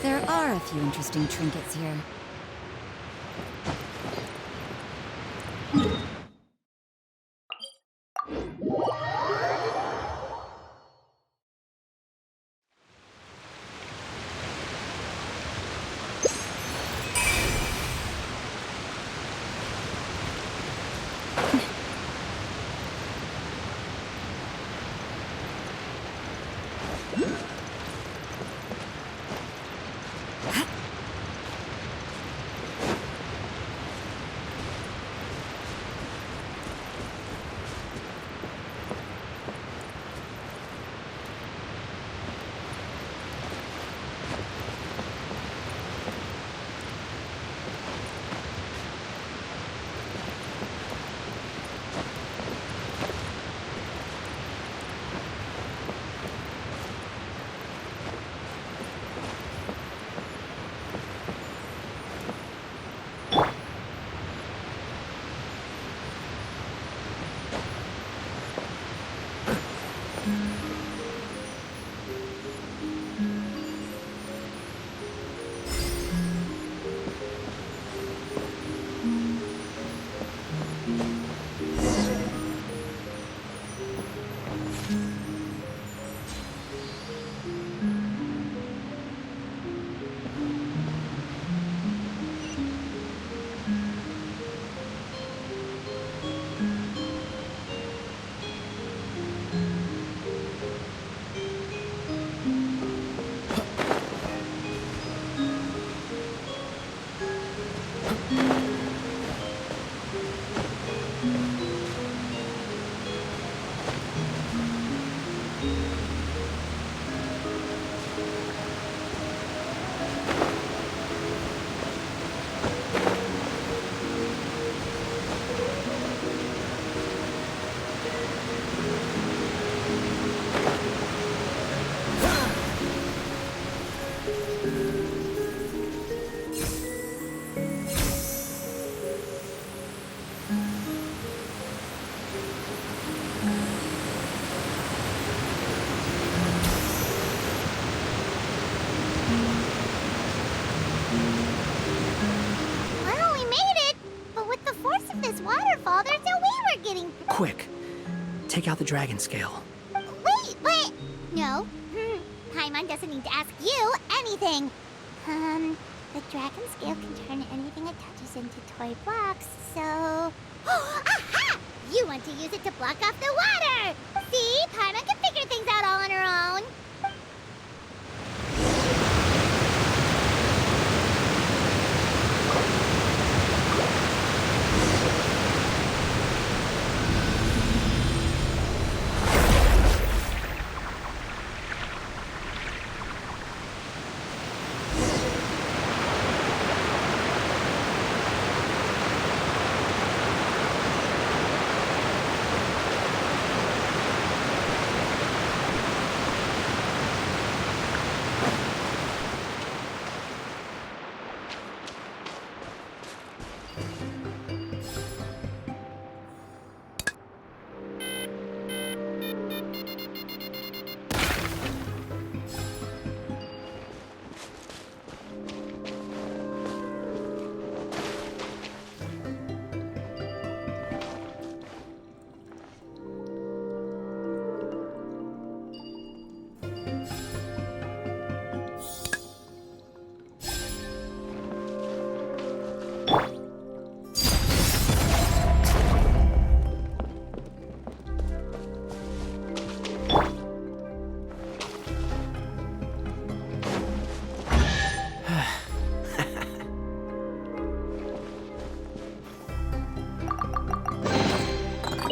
There are a few interesting trinkets here. Quick, take out the dragon scale. Wait! No. Paimon doesn't need to ask you anything. The dragon scale can turn anything it touches into toy blocks, so... Aha! You want to use it to block off the water! See? Paimon can figure things out all on her own.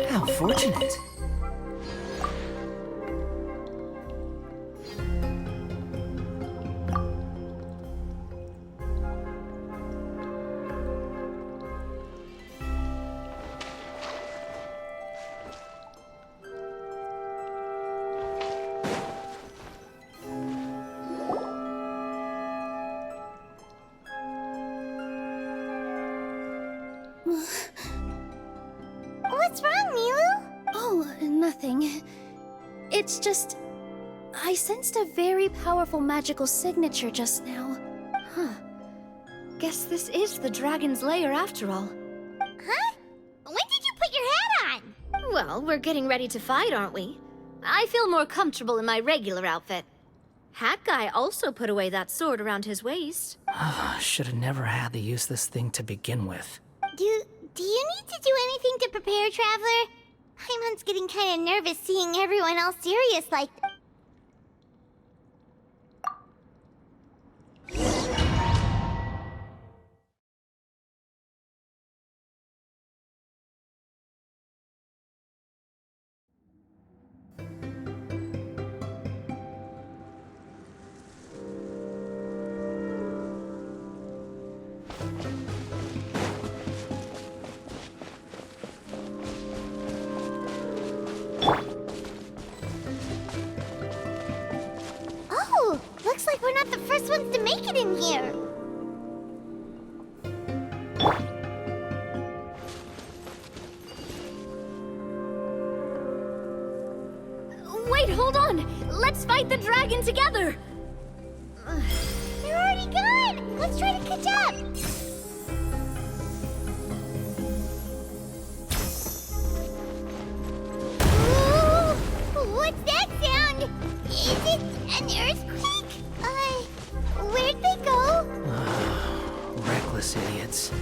How fortunate. It's just... I sensed a very powerful magical signature just now. Huh. Guess this is the dragon's lair after all. Huh? When did you put your hat on? Well, we're getting ready to fight, aren't we? I feel more comfortable in my regular outfit. Hat Guy also put away that sword around his waist. Should have never had to use this thing to begin with. Do you need to do anything to prepare, Traveler? Paimon's getting kind of nervous seeing everyone else serious like... Oh, looks like we're not the first ones to make it in here. Wait, hold on! Let's fight the dragon together! They're already gone! Let's try to catch up! Ooh, what's that sound? Is it an earthquake? Where'd they go? Reckless idiots.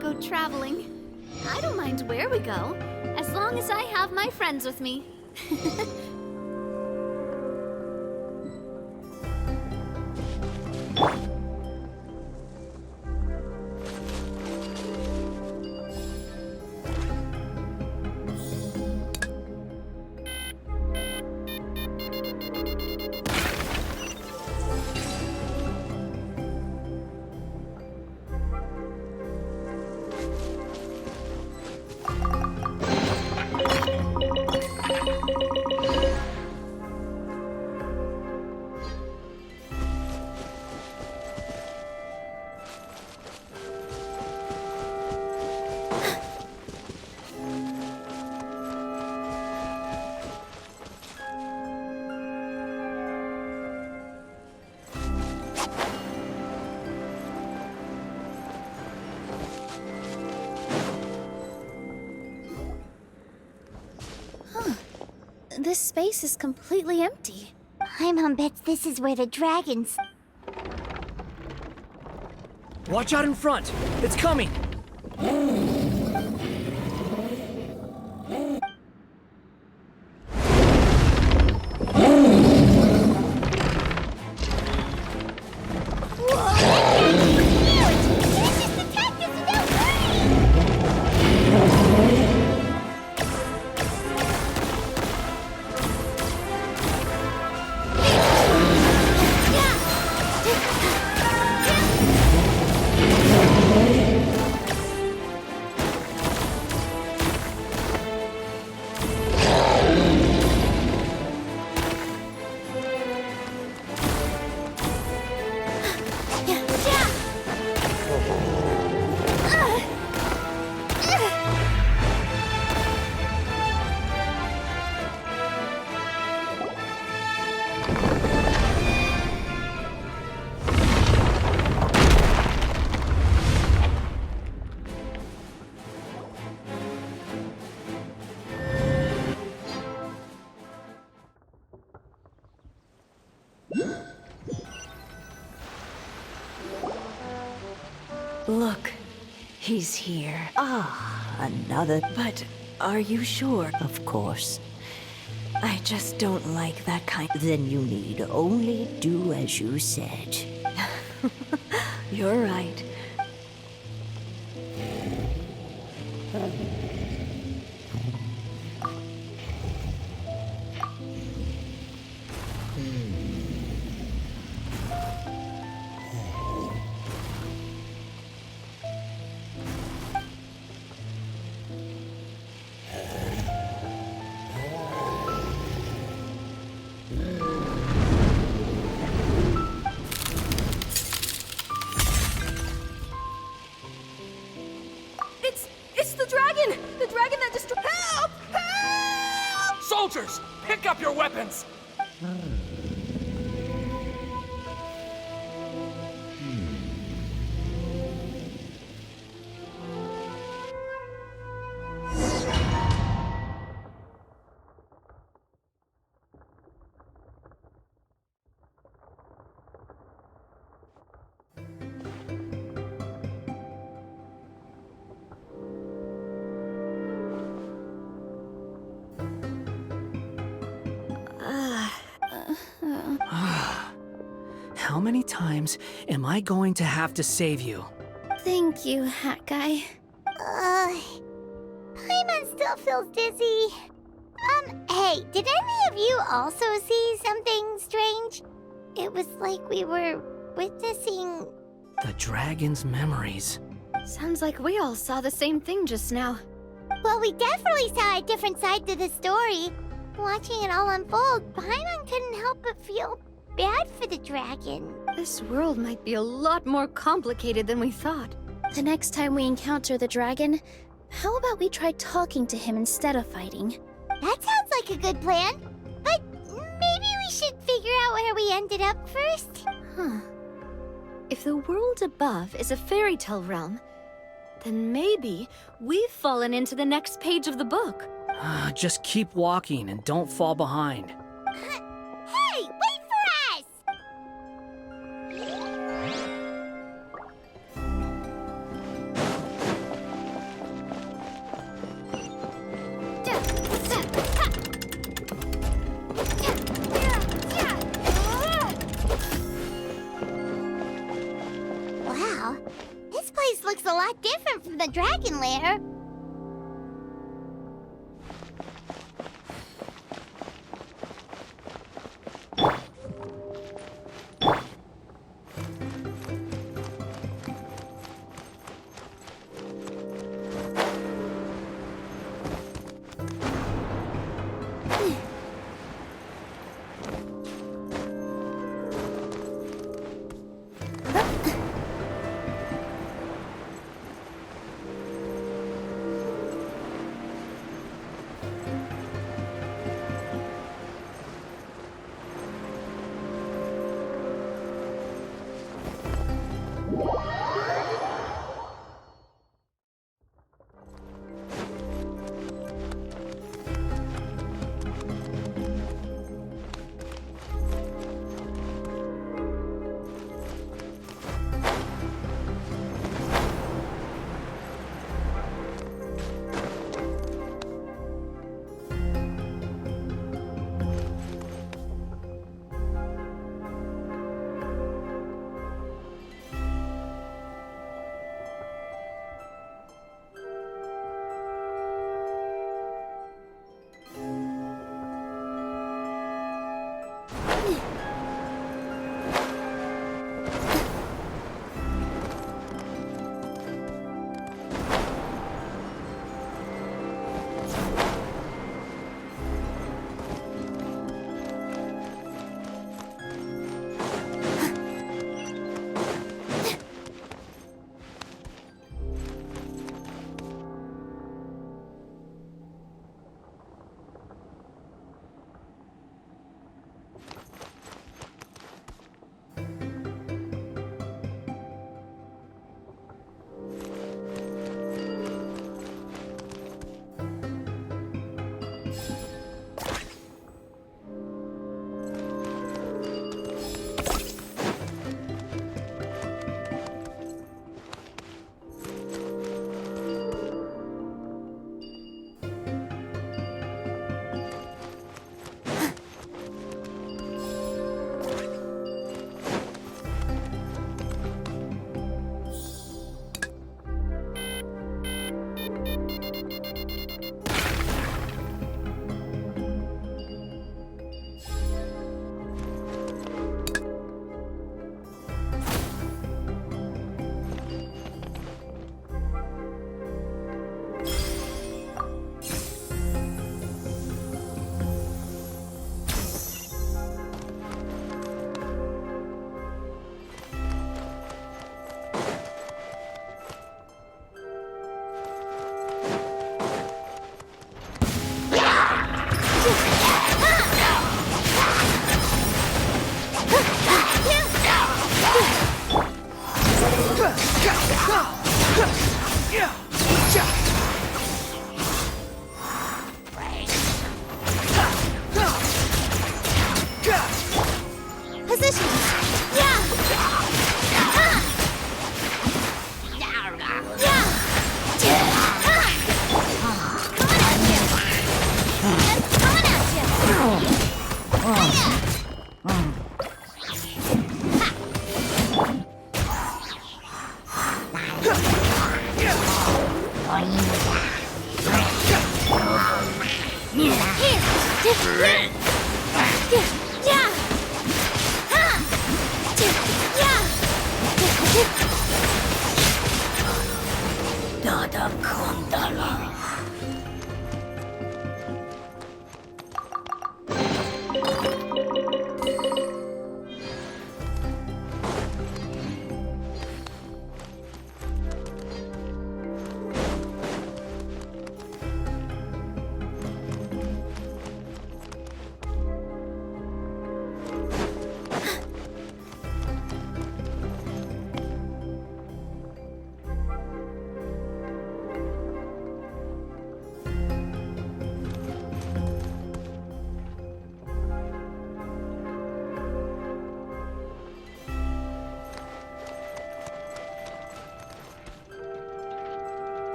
go traveling. I don't mind where we go, as long as I have my friends with me. This space is completely empty. Paimon bets this is where the dragons... Watch out in front! It's coming! Look, he's here. Ah, another. But are you sure? Of course. I just don't like that kind. Then you need only do as you said. You're right. It's the dragon! The dragon that destroyed— Help! Help! Soldiers, pick up your weapons! How many times am I going to have to save you? Thank you, Hat Guy. Paimon still feels dizzy. Hey, did any of you also see something strange? It was like we were witnessing... The dragon's memories. Sounds like we all saw the same thing just now. Well, we definitely saw a different side to the story. Watching it all unfold, Paimon couldn't help but feel bad for the dragon. This world might be a lot more complicated than we thought. The next time we encounter the dragon, how about we try talking to him instead of fighting? That sounds like a good plan. But maybe we should figure out where we ended up first. Huh. If the world above is a fairy tale realm, then maybe we've fallen into the next page of the book. Just keep walking and don't fall behind. Hey, wait for us! the dragon lair.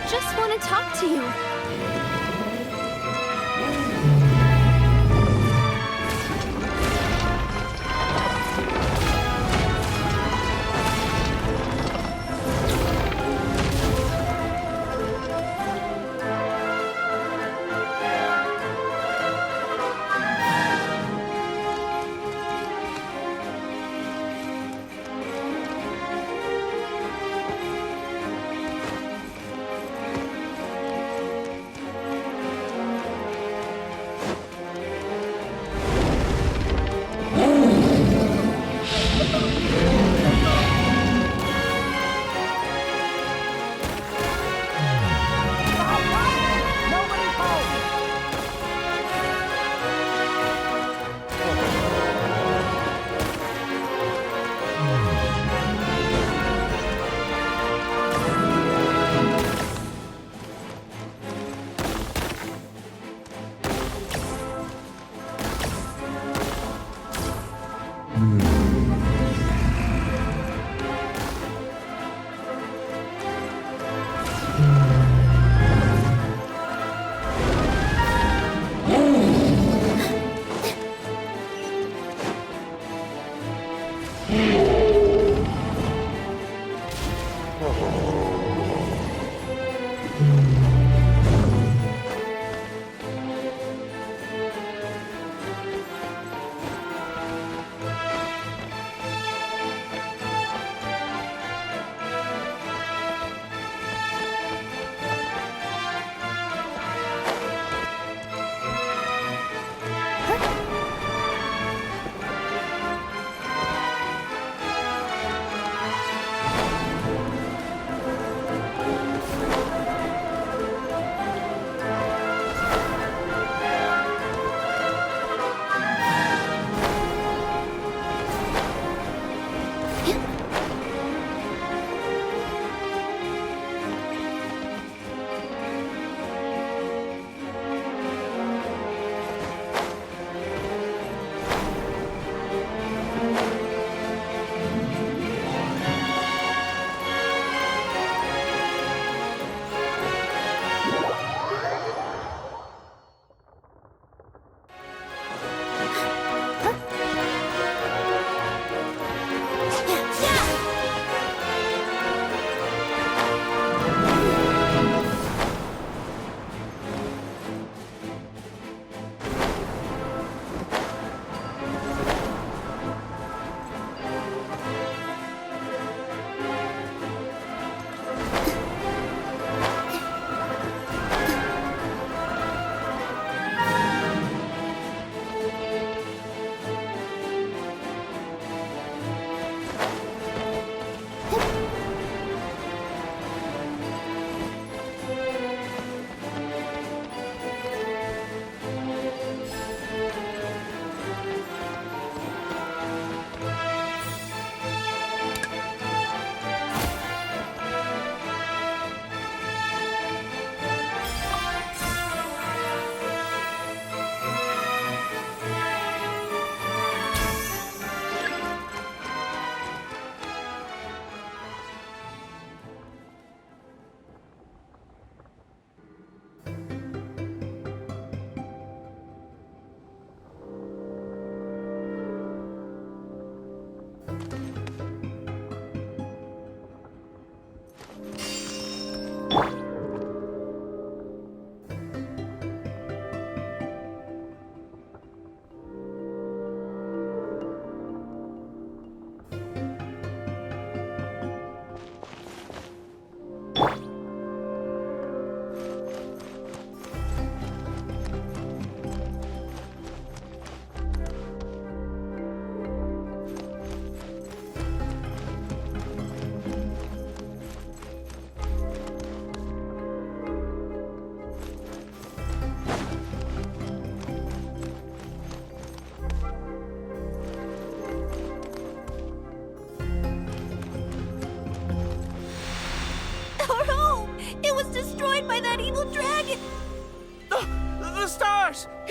just want to talk to you.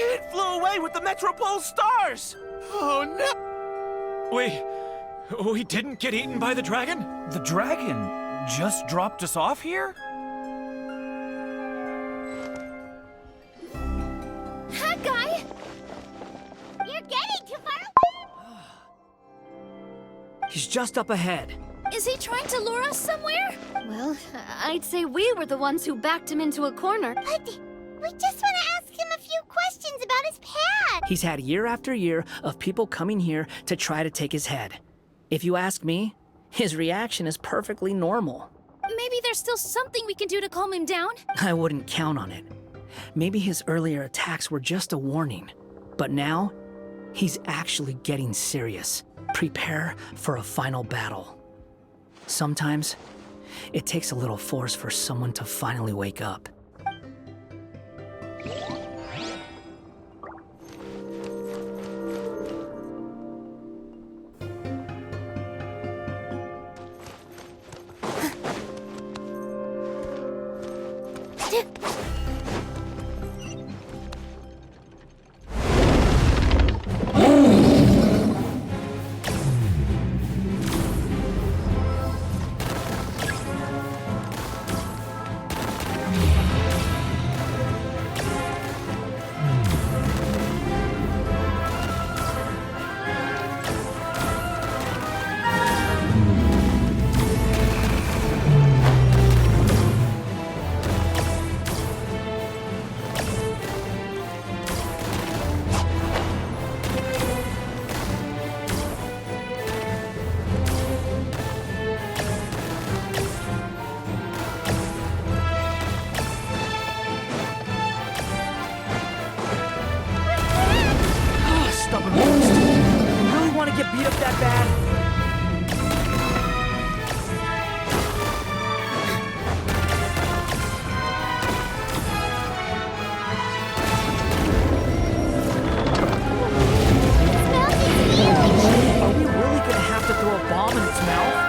It flew away with the Metropole stars! Oh no! We didn't get eaten by the dragon? The dragon just dropped us off here? He's just up ahead. Is he trying to lure us somewhere? Well, I'd say we were the ones who backed him into a corner. But we just want to ask him a few questions about his pad. He's had year after year of people coming here to try to take his head. If you ask me, his reaction is perfectly normal. Maybe there's still something we can do to calm him down? I wouldn't count on it. Maybe his earlier attacks were just a warning. But now, he's actually getting serious. Prepare for a final battle. Sometimes, it takes a little force for someone to finally wake up. Stubborn beast. You really want to get beat up that bad? Are we really gonna have to throw a bomb in its mouth?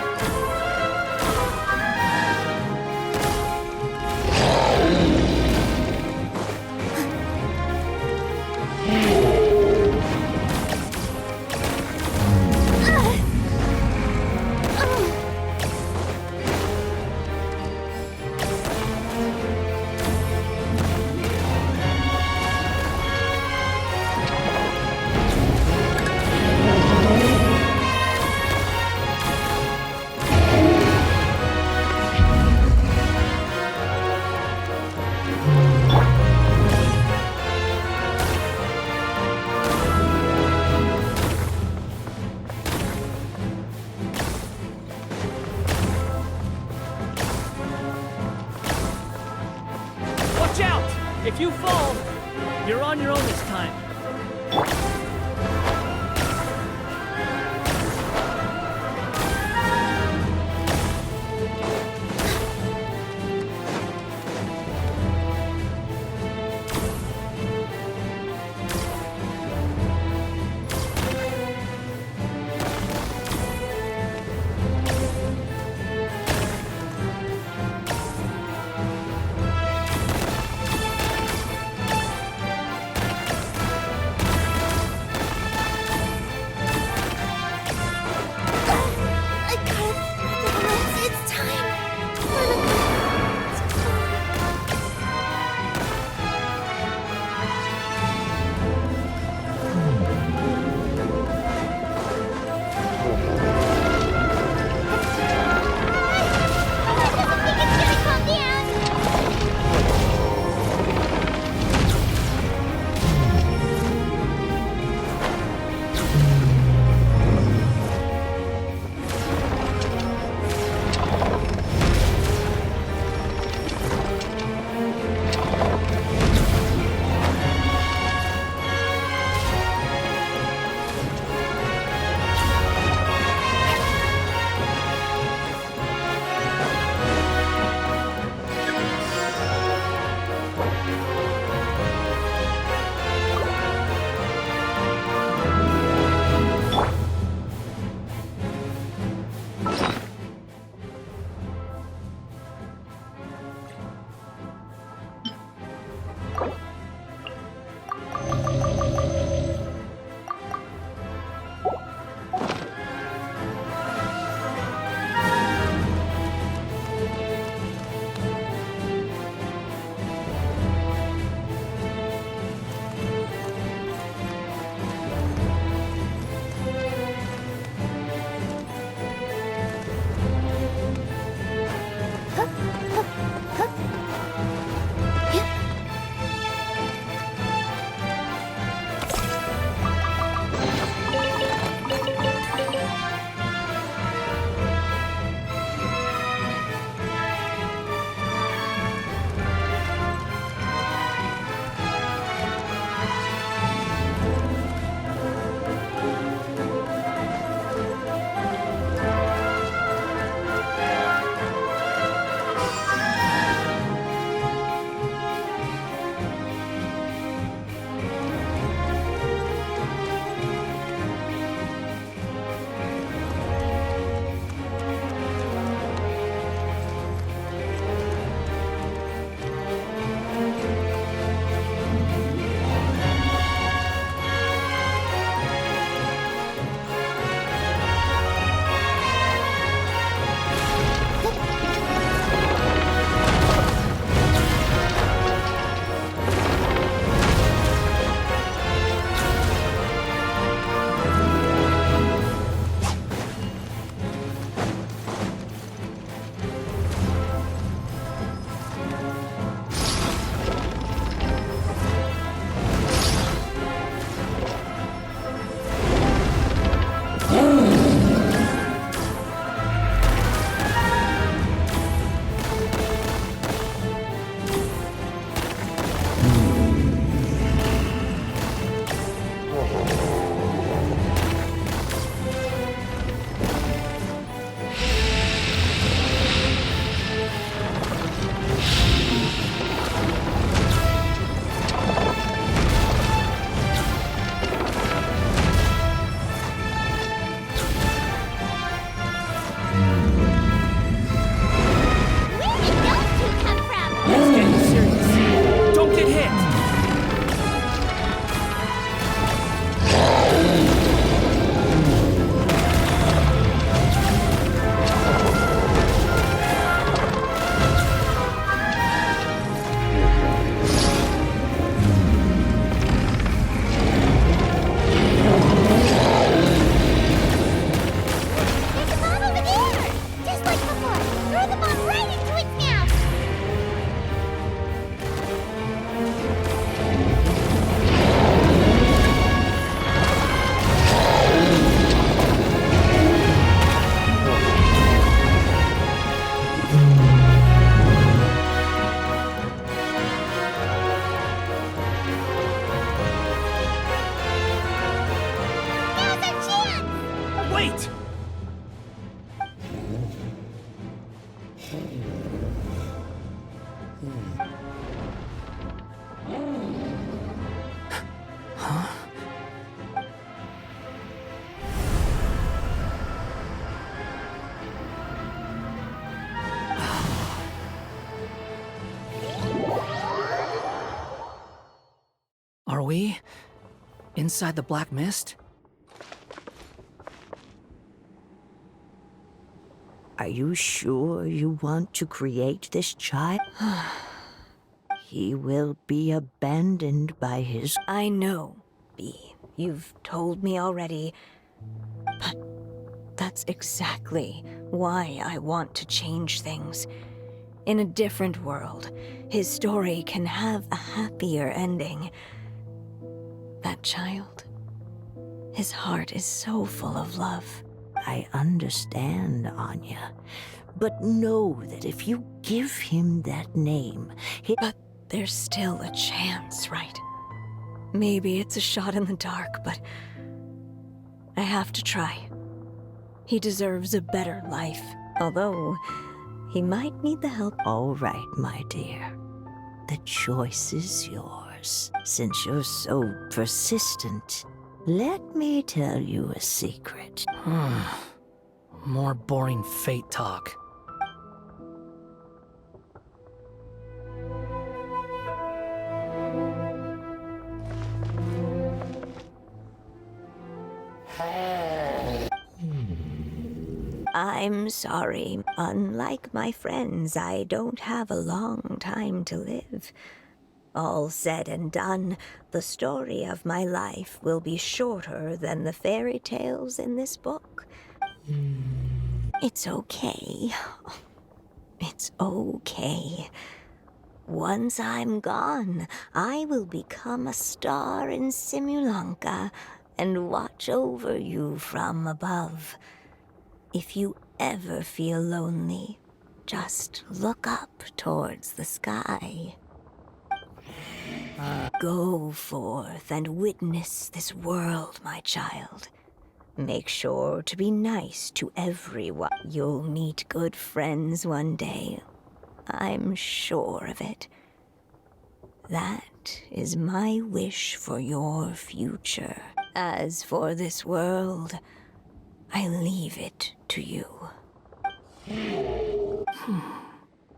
Watch out! If you fall, you're on your own this time. the bomb right into its mouth! Now's our chance! Wait! Are we inside the black mist? Are you sure you want to create this child? He will be abandoned by his... I know, Bee. You've told me already. But that's exactly why I want to change things. In a different world, his story can have a happier ending. That child, his heart is so full of love. I understand, Anya. But know that if you give him that name, But there's still a chance, right? Maybe it's a shot in the dark, but I have to try. He deserves a better life, although he might need the help. All right, my dear. The choice is yours. Since you're so persistent, let me tell you a secret. More boring fate talk. I'm sorry. Unlike my friends, I don't have a long time to live. All said and done, the story of my life will be shorter than the fairy tales in this book. It's okay. It's okay. Once I'm gone, I will become a star in Simulanka and watch over you from above. If you ever feel lonely, just look up towards the sky. Go forth and witness this world, my child. Make sure to be nice to everyone. You'll meet good friends one day. I'm sure of it. That is my wish for your future. As for this world, I leave it to you.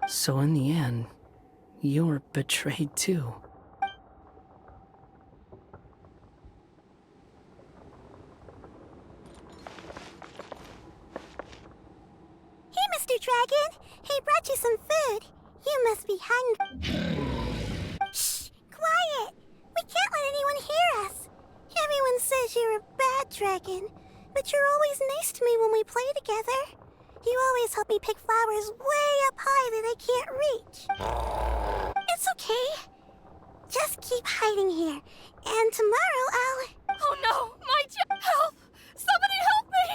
So in the end, you were betrayed too. Hey, Mr. Dragon! He brought you some food. You must be hungry. Shh! Quiet! We can't let anyone hear us. Everyone says you're a bad dragon, but you're always nice to me when we play together. You always help me pick flowers way up high that I can't reach. It's okay. Just keep hiding here, and tomorrow I'll... Oh no! My help! Somebody help me!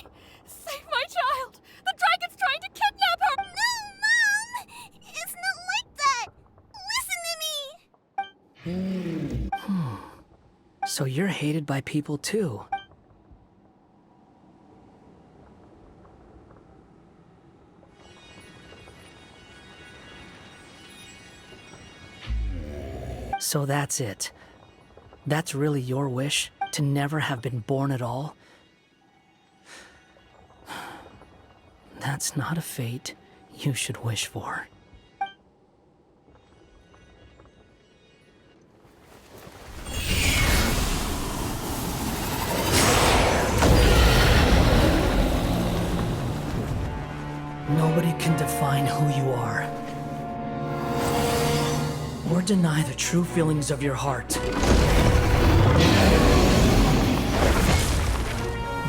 Save my child! The dragon's trying to kidnap her! No, Mom! It's not like that! Listen to me! So you're hated by people too. So that's it. That's really your wish? To never have been born at all? That's not a fate you should wish for. Nobody can define who you are, or deny the true feelings of your heart.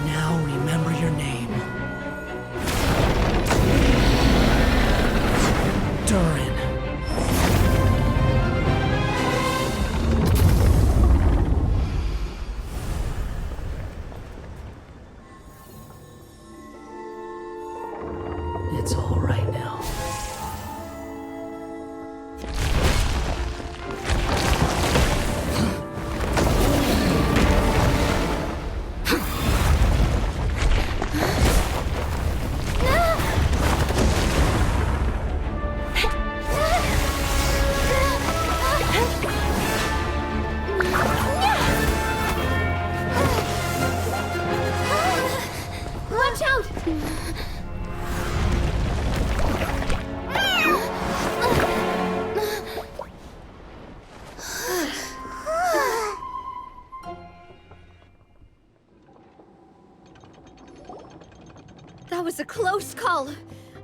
Now remember your name. Host call.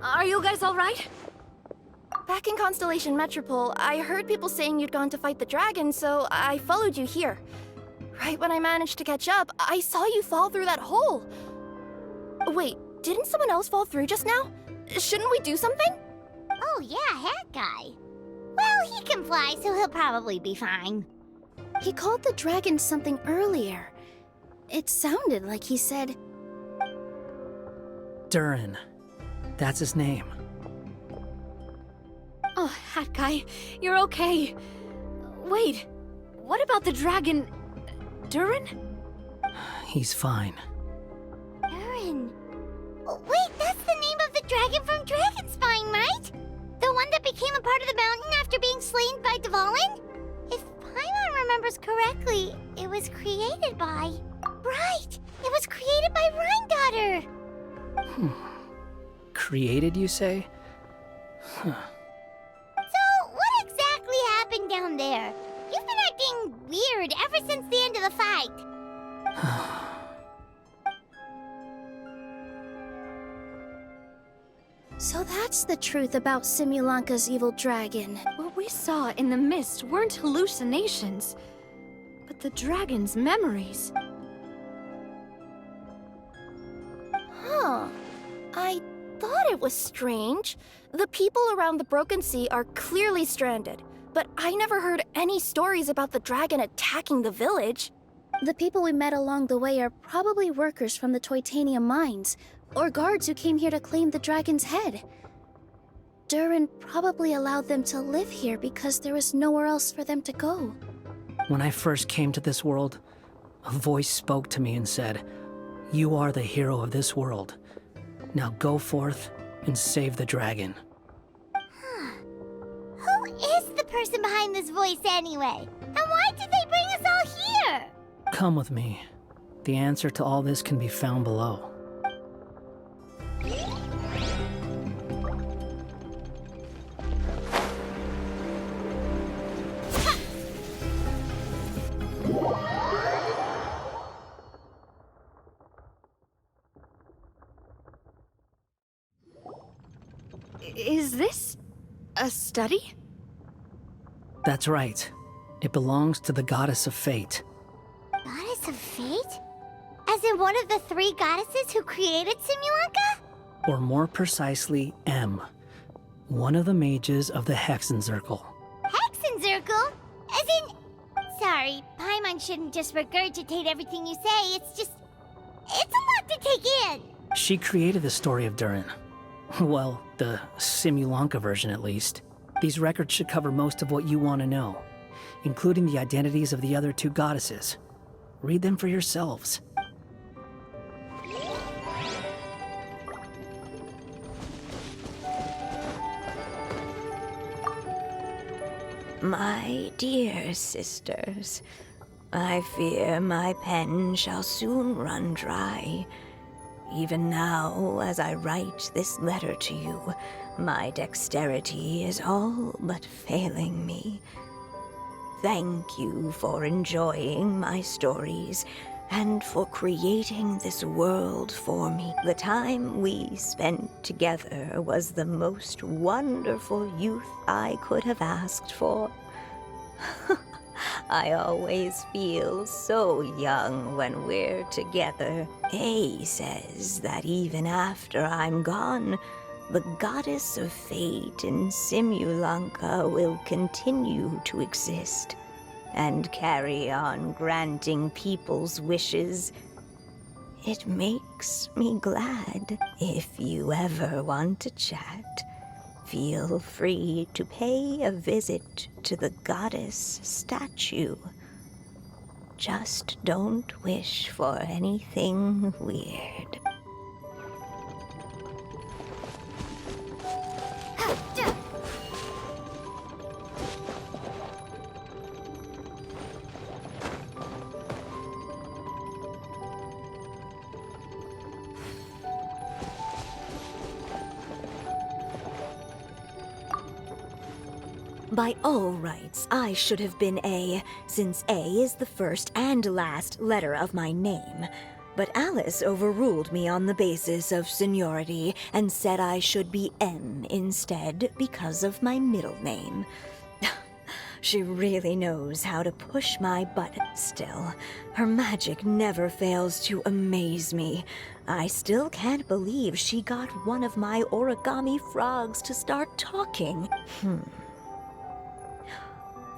Are you guys alright? Back in Constellation Metropole, I heard people saying you'd gone to fight the dragon, so I followed you here. Right when I managed to catch up, I saw you fall through that hole. Wait, didn't someone else fall through just now? Shouldn't we do something? Oh yeah, Hat Guy. Well, he can fly, so he'll probably be fine. He called the dragon something earlier. It sounded like he said... Durin. That's his name. Oh, Hat Guy, you're okay. Wait, what about the dragon... Durin? He's fine. Durin. Oh, wait, that's the name of the dragon from Dragonspine, right? The one that became a part of the mountain after being slain by Dvalin? If Paimon remembers correctly, it was created by... Right! It was created by Rhine Daughter! Created, you say? So, what exactly happened down there? You've been acting weird ever since the end of the fight. So that's the truth about Simulanka's evil dragon. What we saw in the mist weren't hallucinations, but the dragon's memories. Huh. I thought it was strange. The people around the Broken Sea are clearly stranded, but I never heard any stories about the dragon attacking the village. The people we met along the way are probably workers from the Titanium mines, or guards who came here to claim the dragon's head. Durin probably allowed them to live here because there was nowhere else for them to go. When I first came to this world, a voice spoke to me and said, "You are the hero of this world. Now go forth and save the dragon." Who is the person behind this voice anyway? And why did they bring us all here? Come with me. The answer to all this can be found below. Is this a study? That's right. It belongs to the goddess of fate. Goddess of Fate? As in one of the three goddesses who created Simulanka? Or more precisely, M. One of the mages of the Hexenzirkel. Hexenzirkel? As in... Sorry, Paimon shouldn't just regurgitate everything you say. It's just... It's a lot to take in. She created the story of Durin. Well, the Simulanka version at least. These records should cover most of what you want to know, including the identities of the other two goddesses. Read them for yourselves. My dear sisters, I fear my pen shall soon run dry. Even now, as I write this letter to you, my dexterity is all but failing me. Thank you for enjoying my stories and for creating this world for me. The time we spent together was the most wonderful youth I could have asked for. I always feel so young when we're together. A says that even after I'm gone, the goddess of fate in Simulanka will continue to exist and carry on granting people's wishes. It makes me glad. If you ever want to chat, feel free to pay a visit to the goddess statue. Just don't wish for anything weird. By all rights, I should have been A, since A is the first and last letter of my name. But Alice overruled me on the basis of seniority and said I should be M instead because of my middle name. She really knows how to push my buttons still. Her magic never fails to amaze me. I still can't believe she got one of my origami frogs to start talking.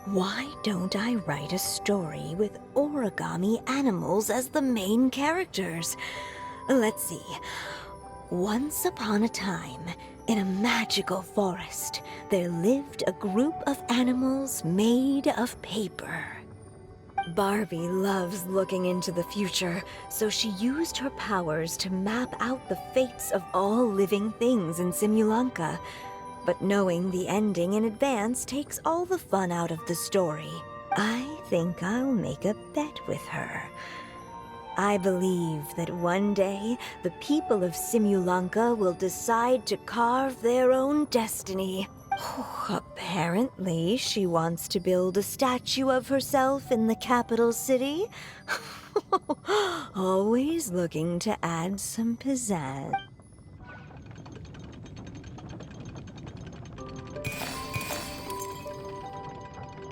Why don't I write a story with origami animals as the main characters? Let's see. Once upon a time, in a magical forest, there lived a group of animals made of paper. Barbie loves looking into the future, so she used her powers to map out the fates of all living things in Simulanka. But knowing the ending in advance takes all the fun out of the story. I think I'll make a bet with her. I believe that one day the people of Simulanka will decide to carve their own destiny. Apparently, she wants to build a statue of herself in the capital city. Always looking to add some pizzazz.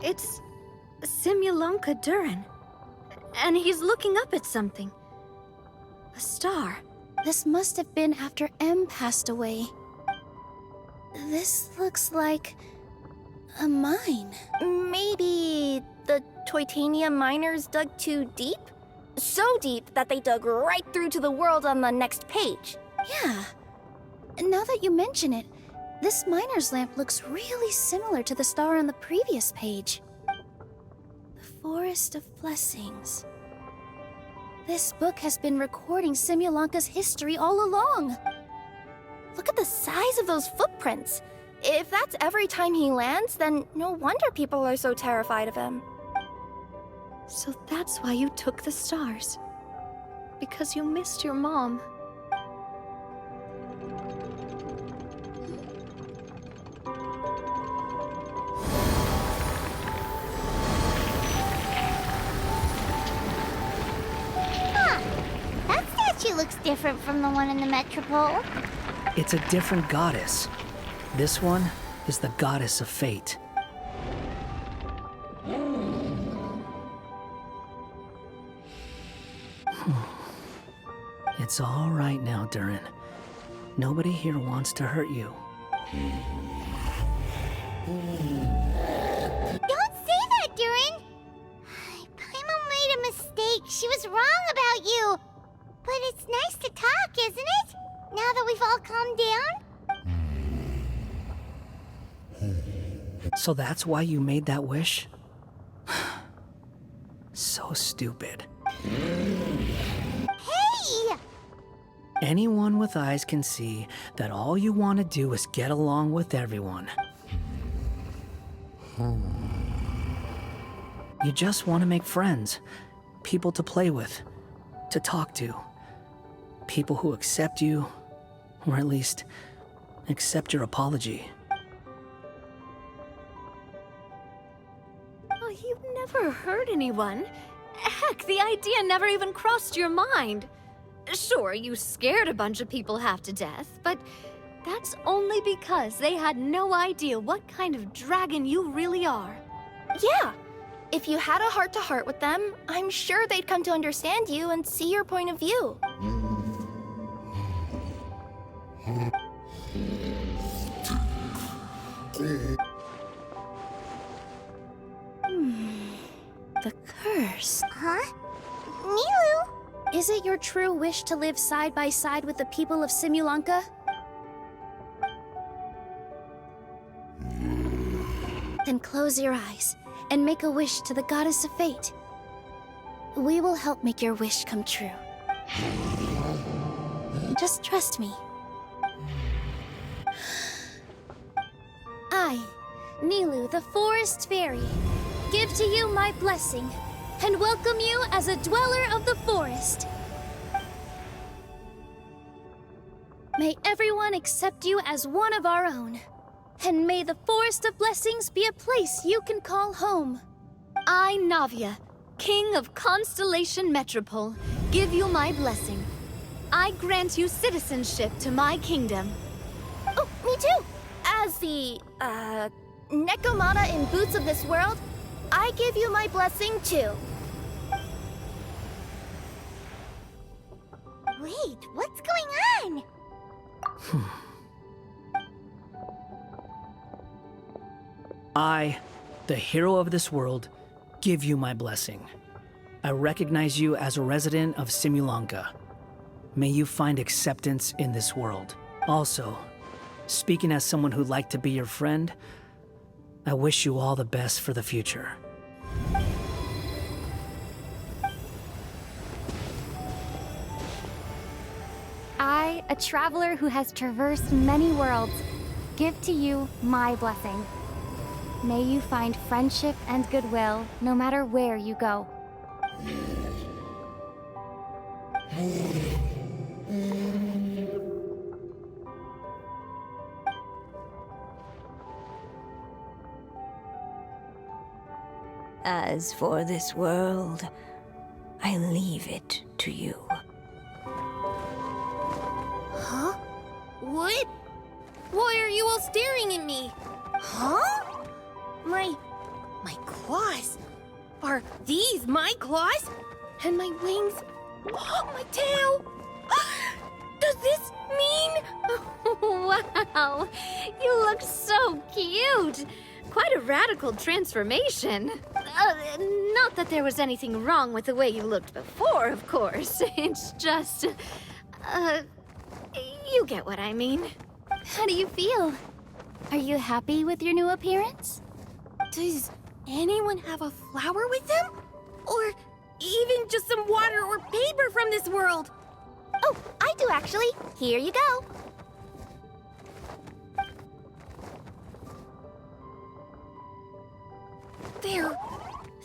It's Simulanka Durin. And he's looking up at something. A star. This must have been after M passed away. This looks like a mine. Maybe the Toitania miners dug too deep? So deep that they dug right through to the world on the next page. Yeah. Now that you mention it, this miner's lamp looks really similar to the star on the previous page. The Forest of Blessings. This book has been recording Simulanka's history all along. Look at the size of those footprints. If that's every time he lands, then no wonder people are so terrified of him. So that's why you took the stars. Because you missed your mom. That statue looks different from the one in the Metropole. It's a different goddess. This one is the goddess of fate. It's all right now, Durin. Nobody here wants to hurt you. Don't say that, Durin! Paimon made a mistake. She was wrong about you. But it's nice to talk, isn't it? Now that we've all calmed down? So that's why you made that wish? So stupid. Hey! Anyone with eyes can see that all you want to do is get along with everyone. You just want to make friends, people to play with, to talk to, people who accept you, or at least accept your apology. Oh, you never hurt anyone. Heck, the idea never even crossed your mind. Sure, you scared a bunch of people half to death, but that's only because they had no idea what kind of dragon you really are. Yeah. If you had a heart-to-heart with them, I'm sure they'd come to understand you and see your point of view. The curse. Huh? Nilu? Is it your true wish to live side by side with the people of Simulanka? Then close your eyes and make a wish to the goddess of fate. We will help make your wish come true. Just trust me. I, Nilu, the Forest Fairy, give to you my blessing and welcome you as a dweller of the forest. May everyone accept you as one of our own. And may the Forest of Blessings be a place you can call home. I, Navia, King of Constellation Metropole, give you my blessing. I grant you citizenship to my kingdom. Oh, me too! As the, Nekomata in boots of this world, I give you my blessing too. Wait, what's going on? I, the hero of this world, give you my blessing. I recognize you as a resident of Simulanka. May you find acceptance in this world. Also, speaking as someone who'd like to be your friend, I wish you all the best for the future. I, a traveler who has traversed many worlds, give to you my blessing. May you find friendship and goodwill no matter where you go. As for this world, I leave it to you. Huh? What? Why are you all staring at me? Huh? My claws? Are these my claws? And my wings? My tail? Does this mean? Wow, you look so cute. Quite a radical transformation. Not that there was anything wrong with the way you looked before, of course. It's just, you get what I mean. How do you feel? Are you happy with your new appearance? Does anyone have a flower with them? Or even just some water or paper from this world? Oh, I do actually. Here you go.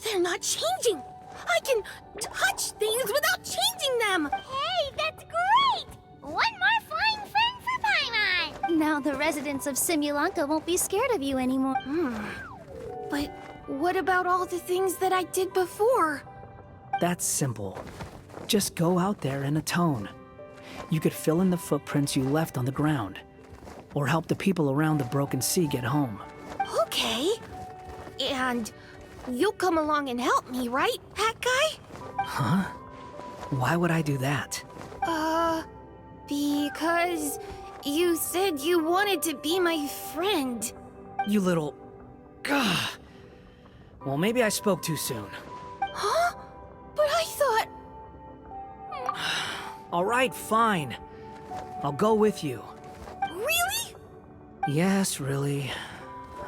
They're not changing. I can touch things without changing them. Hey, that's great! One more flying friend for Paimon! Now the residents of Simulanka won't be scared of you anymore. But what about all the things that I did before? That's simple. Just go out there and atone. You could fill in the footprints you left on the ground, or help the people around the Broken Sea get home. Okay. And you'll come along and help me, right, Hat Guy? Huh? Why would I do that? Because you said you wanted to be my friend. You little... Gah. Well, maybe I spoke too soon. Huh? But I thought... All right, fine. I'll go with you. Really? Yes, really.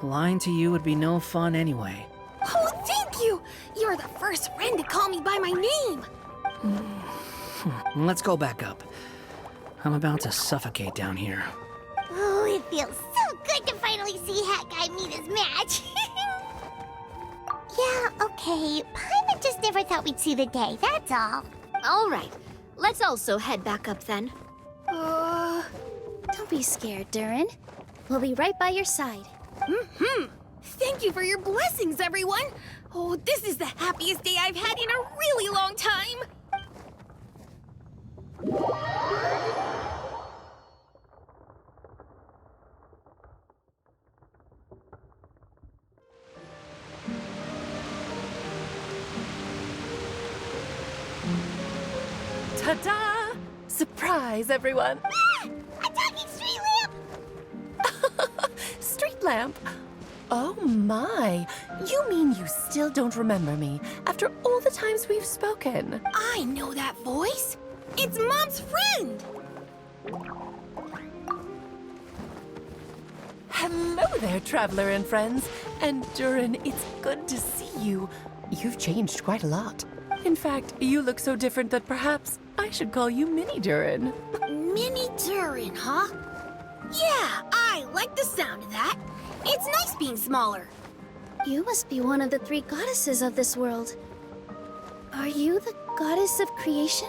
Lying to you would be no fun anyway. Oh, thank you! You're the first friend to call me by my name! Let's go back up. I'm about to suffocate down here. Oh, it feels so good to finally see Hat Guy meet his match. Yeah, okay. Paimon just never thought we'd see the day, that's all. All right, let's also head back up then. Don't be scared, Durin. We'll be right by your side. Thank you for your blessings, everyone! Oh, this is the happiest day I've had in a really long time! Ta-da! Surprise, everyone! A talking street lamp! Street lamp? Oh my! You mean you still don't remember me after all the times we've spoken? I know that voice! It's Mom's friend! Hello there, traveler and friends. And Durin, it's good to see you. You've changed quite a lot. In fact, you look so different that perhaps I should call you Mini Durin. Mini Durin, huh? Yeah, I like the sound of that. It's nice being smaller. You must be one of the three goddesses of this world. Are you the goddess of creation?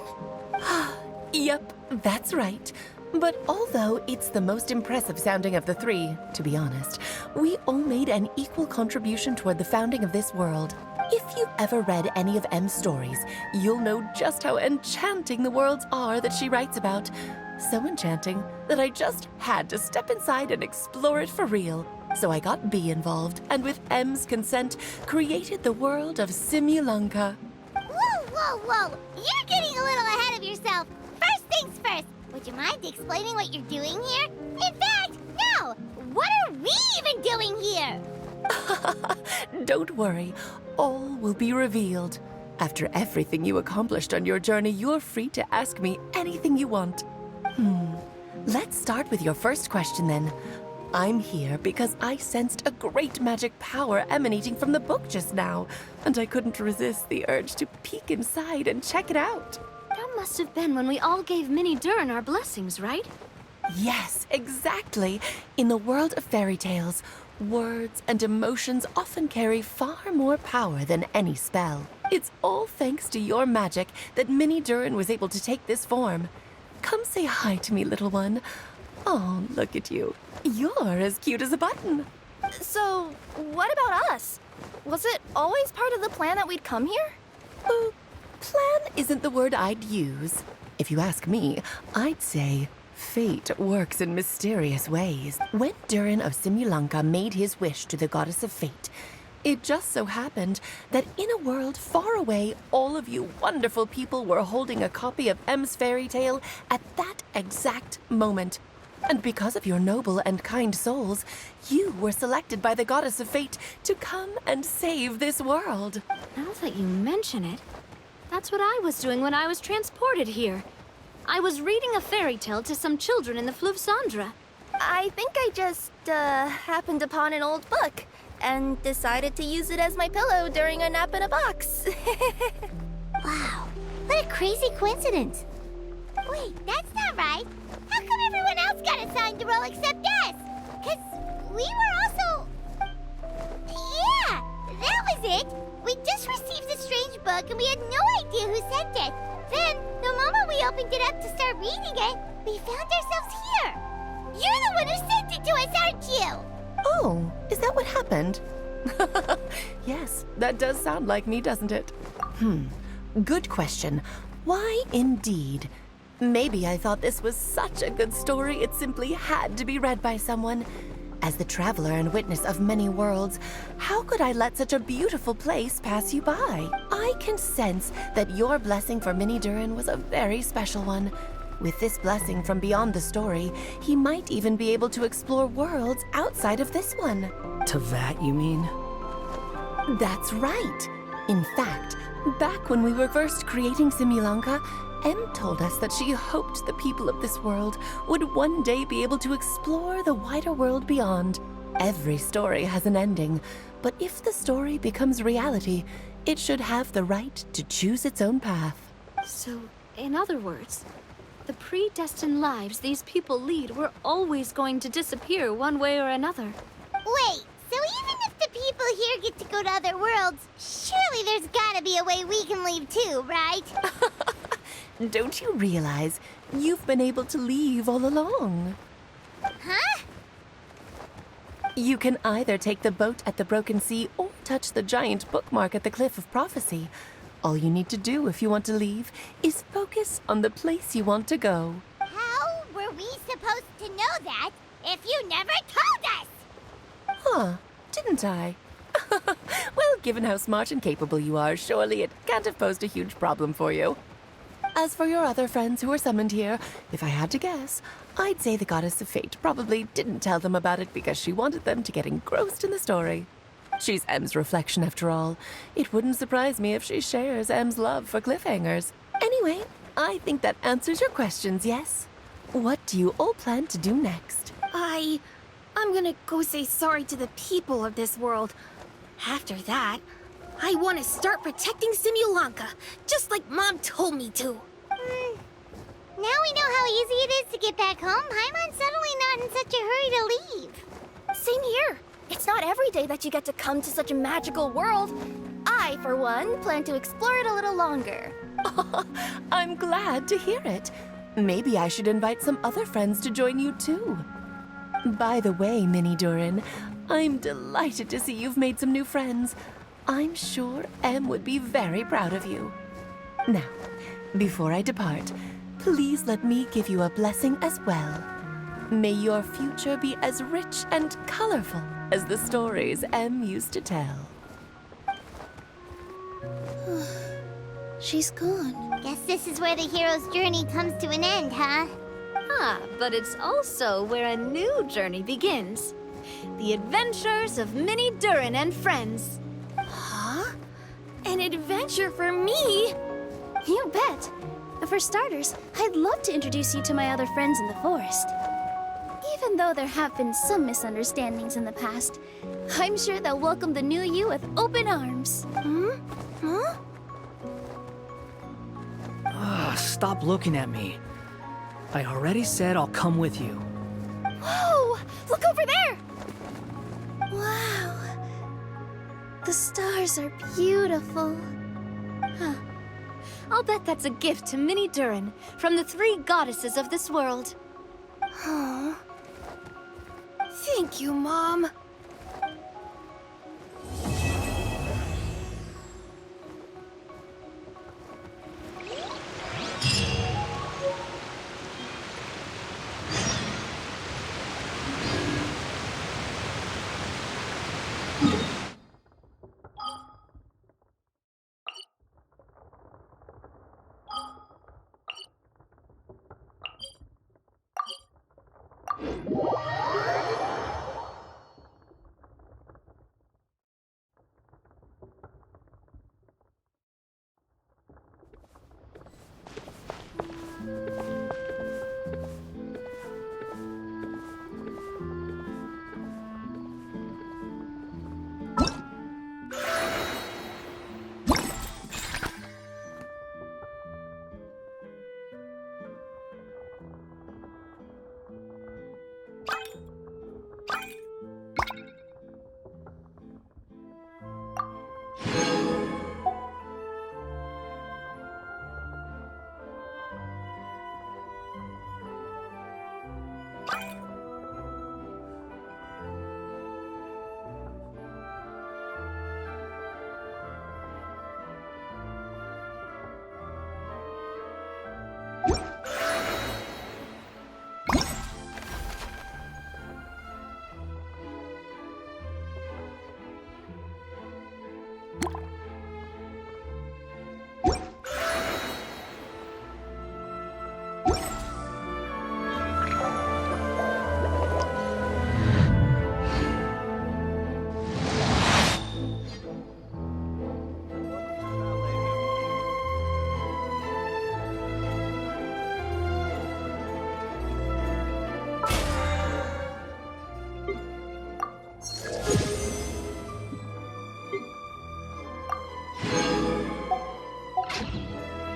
Yep, that's right. But although it's the most impressive sounding of the three, to be honest, we all made an equal contribution toward the founding of this world. If you've ever read any of M's stories, you'll know just how enchanting the worlds are that she writes about. So enchanting that I just had to step inside and explore it for real. So I got B involved, and with M's consent, created the world of Simulanka. Whoa, whoa, whoa! You're getting a little ahead of yourself. First things first, would you mind explaining what you're doing here? In fact, no! What are we even doing here? Don't worry, all will be revealed. After everything you accomplished on your journey, you're free to ask me anything you want. Let's start with your first question then. I'm here because I sensed a great magic power emanating from the book just now, and I couldn't resist the urge to peek inside and check it out. That must have been when we all gave Minnie Durin our blessings, right? Yes, exactly. In the world of fairy tales, words and emotions often carry far more power than any spell. It's all thanks to your magic that Minnie Durin was able to take this form. Come say hi to me, little one. Oh, look at you. You're as cute as a button. So, what about us? Was it always part of the plan that we'd come here? Plan isn't the word I'd use. If you ask me, I'd say fate works in mysterious ways. When Durin of Simulanka made his wish to the goddess of fate, it just so happened that in a world far away, all of you wonderful people were holding a copy of M's fairy tale at that exact moment. And because of your noble and kind souls, you were selected by the goddess of fate to come and save this world. Now that you mention it, that's what I was doing when I was transported here. I was reading a fairy tale to some children in the Fleuve Cendra. I think I just, happened upon an old book and decided to use it as my pillow during a nap in a box. Wow, what a crazy coincidence. Wait, that's not right. How come everyone else got assigned the role except us? 'Cause we were also... Yeah, that was it. We just received a strange book and we had no idea who sent it. Then, the moment we opened it up to start reading it, we found ourselves here. You're the one who sent it to us, aren't you? Oh, is that what happened? Yes, that does sound like me, doesn't it? Good question. Why indeed? Maybe I thought this was such a good story it simply had to be read by someone. As the traveler and witness of many worlds, how could I let such a beautiful place pass you by? I can sense that your blessing for Minnie Durin was a very special one. With this blessing from beyond the story, he might even be able to explore worlds outside of this one. Teyvat, you mean? That's right. In fact, back when we were first creating Simulanka, Em told us that she hoped the people of this world would one day be able to explore the wider world beyond. Every story has an ending, but if the story becomes reality, it should have the right to choose its own path. So, in other words, the predestined lives these people lead were always going to disappear one way or another. Wait, so even if the people here get to go to other worlds, surely there's gotta be a way we can leave too, right? Don't you realize you've been able to leave all along? Huh? You can either take the boat at the Broken Sea or touch the giant bookmark at the Cliff of Prophecy. All you need to do if you want to leave is focus on the place you want to go. How were we supposed to know that if you never told us? Huh, didn't I? Well, given how smart and capable you are, surely it can't have posed a huge problem for you. As for your other friends who were summoned here, if I had to guess, I'd say the Goddess of Fate probably didn't tell them about it because she wanted them to get engrossed in the story. She's M's reflection, after all. It wouldn't surprise me if she shares M's love for cliffhangers. Anyway, I think that answers your questions, yes? What do you all plan to do next? I'm gonna go say sorry to the people of this world. After that, I want to start protecting Simulanka, just like Mom told me to. Now we know how easy it is to get back home. Paimon's suddenly not in such a hurry to leave. Same here. It's not every day that you get to come to such a magical world. I, for one, plan to explore it a little longer. I'm glad to hear it. Maybe I should invite some other friends to join you too. By the way, Minnie Durin, I'm delighted to see you've made some new friends. I'm sure Em would be very proud of you. Now, before I depart, please let me give you a blessing as well. May your future be as rich and colorful as the stories Em used to tell. She's gone. Guess this is where the hero's journey comes to an end, huh? But it's also where a new journey begins. The adventures of Minnie Durin and friends. Huh? An adventure for me? You bet. For starters, I'd love to introduce you to my other friends in the forest. Even though there have been some misunderstandings in the past, I'm sure they'll welcome the new you with open arms. Huh? Stop looking at me. I already said I'll come with you. Whoa! Look over there! Wow. The stars are beautiful. I'll bet that's a gift to Minnie Durin from the 3 goddesses of this world. Aw. Thank you, Mom.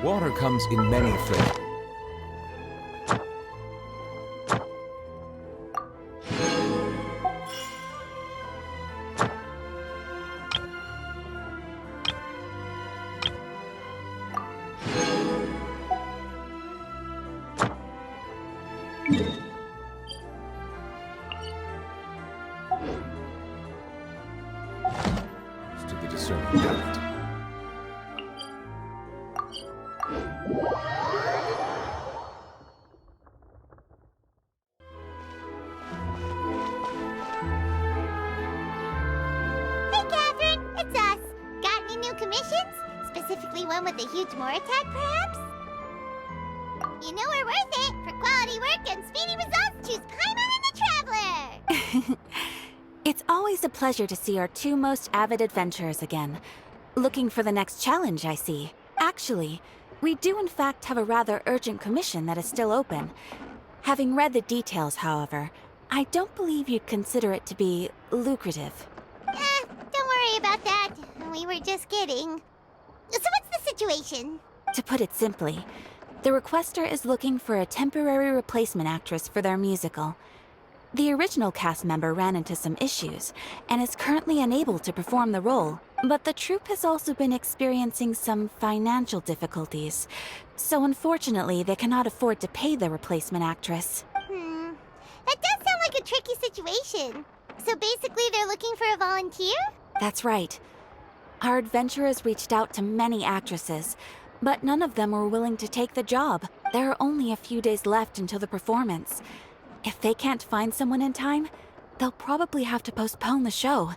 Water comes in many flavors. To the discerning palate. Hey, Catherine, it's us. Got any new commissions? Specifically one with a huge more attack, perhaps? You know we're worth it. For quality work and speedy results, choose Paimon and the Traveler. It's always a pleasure to see our 2 most avid adventurers again. Looking for the next challenge, I see. Actually, we do in fact have a rather urgent commission that is still open. Having read the details, however, I don't believe you'd consider it to be lucrative. Don't worry about that. We were just kidding. So what's the situation? To put it simply, the requester is looking for a temporary replacement actress for their musical. The original cast member ran into some issues and is currently unable to perform the role, but the troupe has also been experiencing some financial difficulties, so unfortunately they cannot afford to pay the replacement actress. That does sound like a tricky situation. So basically they're looking for a volunteer? That's right. Our adventurers reached out to many actresses, but none of them were willing to take the job. There are only a few days left until the performance. If they can't find someone in time, they'll probably have to postpone the show.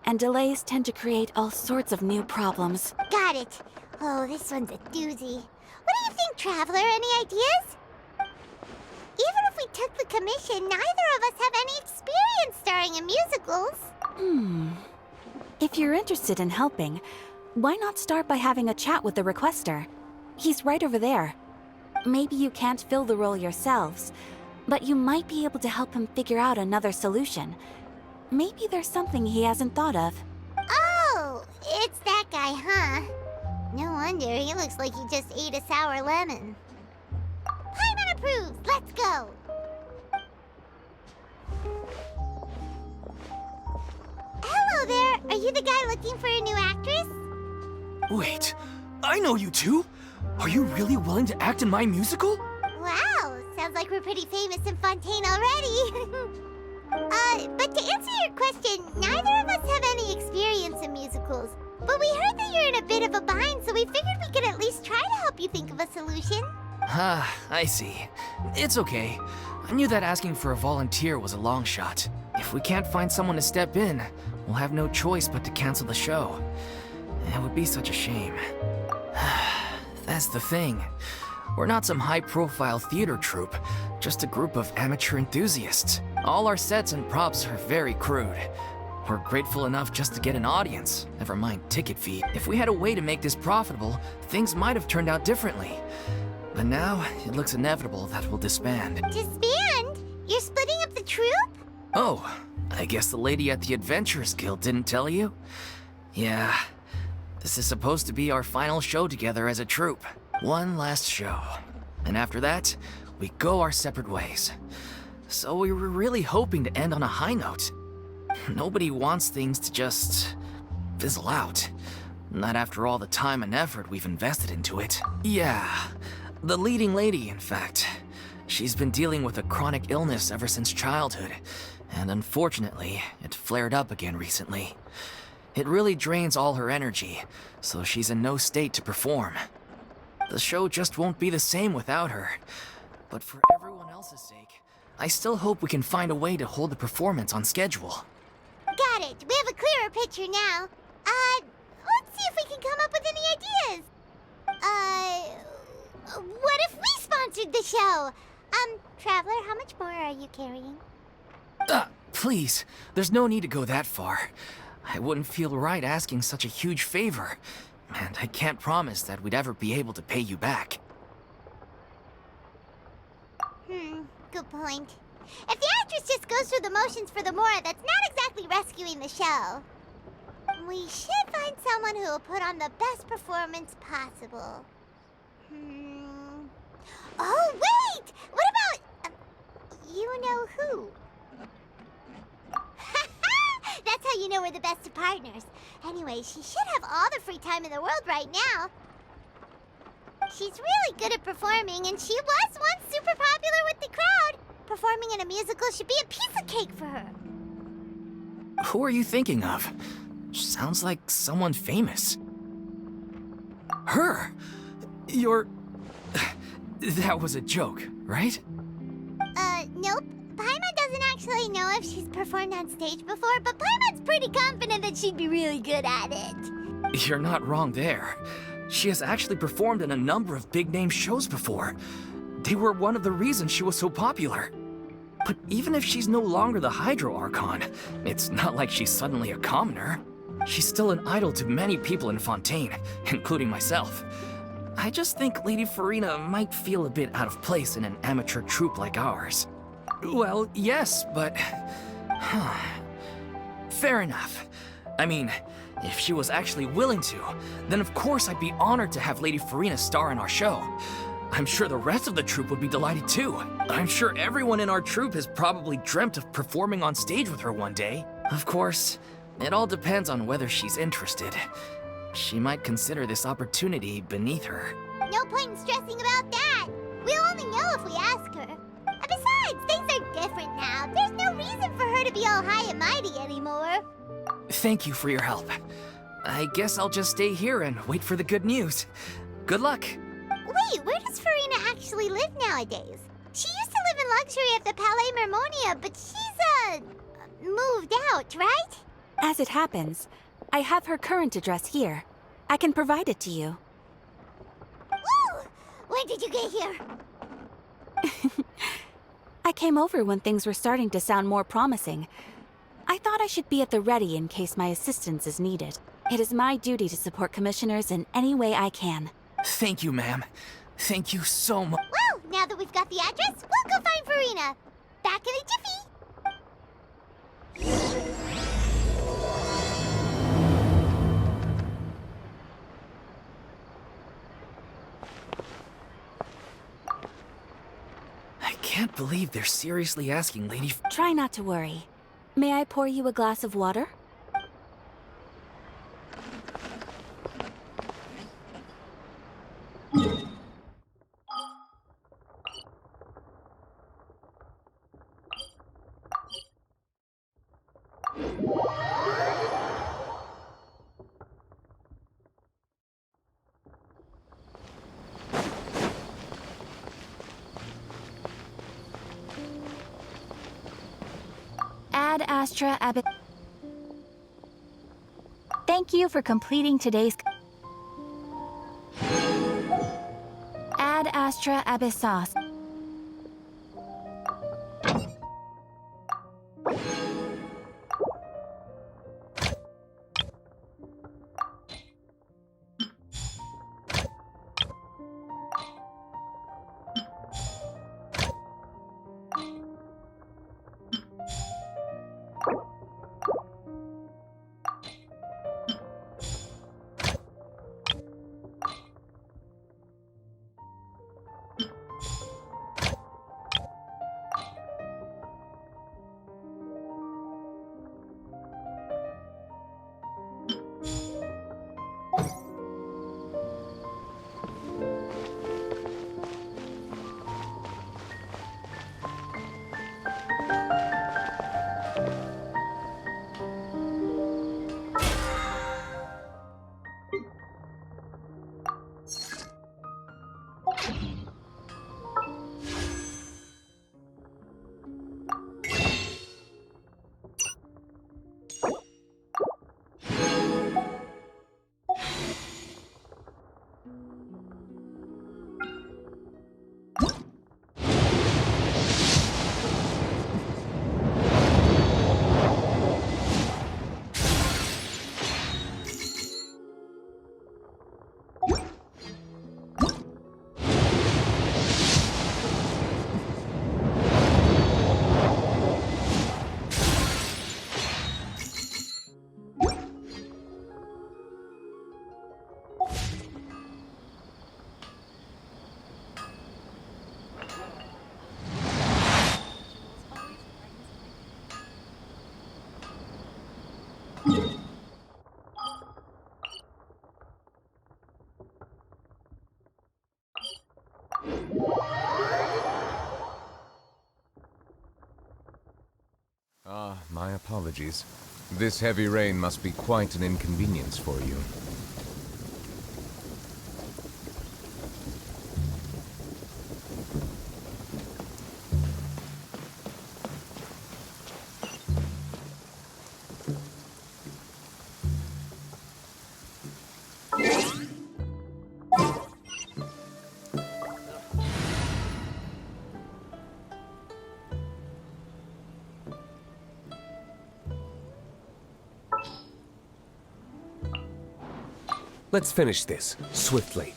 And delays tend to create all sorts of new problems. Got it. Oh, this one's a doozy. What do you think, Traveler? Any ideas? Even if we took the commission, neither of us have any experience starring in musicals. If you're interested in helping, why not start by having a chat with the requester? He's right over there. Maybe you can't fill the role yourselves, but you might be able to help him figure out another solution. Maybe there's something he hasn't thought of. Oh, it's that guy, huh? No wonder, he looks like he just ate a sour lemon. Paimon approves, let's go! Hello there, are you the guy looking for a new actress? Wait, I know you two! Are you really willing to act in my musical? Wow, sounds like we're pretty famous in Fontaine already. But to answer your question, neither of us have any experience in musicals. But we heard that you're in a bit of a bind, so we figured we could at least try to help you think of a solution. Ah, I see. It's okay. I knew that asking for a volunteer was a long shot. If we can't find someone to step in, we'll have no choice but to cancel the show. It would be such a shame. That's the thing. We're not some high-profile theater troupe, just a group of amateur enthusiasts. All our sets and props are very crude. We're grateful enough just to get an audience, never mind ticket fee. If we had a way to make this profitable, things might have turned out differently. But now, it looks inevitable that we'll disband. Disband? You're splitting up the troupe? Oh, I guess the lady at the Adventurers Guild didn't tell you? Yeah, this is supposed to be our final show together as a troupe. One last show. And after that, we go our separate ways. So we were really hoping to end on a high note. Nobody wants things to just fizzle out. Not after all the time and effort we've invested into it. Yeah, the leading lady, in fact. She's been dealing with a chronic illness ever since childhood, and unfortunately, it flared up again recently. It really drains all her energy, so she's in no state to perform. The show just won't be the same without her. But for everyone else's sake, I still hope we can find a way to hold the performance on schedule. Got it. We have a clearer picture now. Let's see if we can come up with any ideas. What if we sponsored the show? Traveler, how much more are you carrying? Please, there's no need to go that far. I wouldn't feel right asking such a huge favor, and I can't promise that we'd ever be able to pay you back. Good point. If the actress just goes through the motions for the Mora, that's not exactly rescuing the show. We should find someone who will put on the best performance possible. Oh, wait! What about... you know who? That's how you know we're the best of partners. Anyway, she should have all the free time in the world right now. She's really good at performing, and she was once super popular with the crowd. Performing in a musical should be a piece of cake for her. Who are you thinking of? Sounds like someone famous. Her? You're... That was a joke, right? Nope. Paimon doesn't actually know if she's performed on stage before, but Paimon's pretty confident that she'd be really good at it. You're not wrong there. She has actually performed in a number of big-name shows before. They were one of the reasons she was so popular. But even if she's no longer the Hydro Archon, it's not like she's suddenly a commoner. She's still an idol to many people in Fontaine, including myself. I just think Lady Farina might feel a bit out of place in an amateur troupe like ours. Well, yes, but... Fair enough. I mean, if she was actually willing to, then of course I'd be honored to have Lady Farina star in our show. I'm sure the rest of the troupe would be delighted too. I'm sure everyone in our troupe has probably dreamt of performing on stage with her one day. Of course, it all depends on whether she's interested. She might consider this opportunity beneath her. No point in stressing about that. We'll only know if we ask her. And besides, things are different now. There's no reason for her to be all high and mighty anymore. Thank you for your help. I guess I'll just stay here and wait for the good news. Good luck. Wait, where does Farina actually live nowadays? She used to live in luxury at the Palais Mermonia, but she's, moved out, right? As it happens, I have her current address here. I can provide it to you. Woo! When did you get here? I came over when things were starting to sound more promising. I thought I should be at the ready in case my assistance is needed. It is my duty to support commissioners in any way I can. Thank you, ma'am. Thank you so much. Well, now that we've got the address, we'll go find Farina. Back in a jiffy. I can't believe they're seriously asking Lady... Try not to worry. May I pour you a glass of water? Ad Astra Abbot. Thank you for completing today's. Ad Astra Abyssos. My apologies. This heavy rain must be quite an inconvenience for you. Let's finish this, swiftly.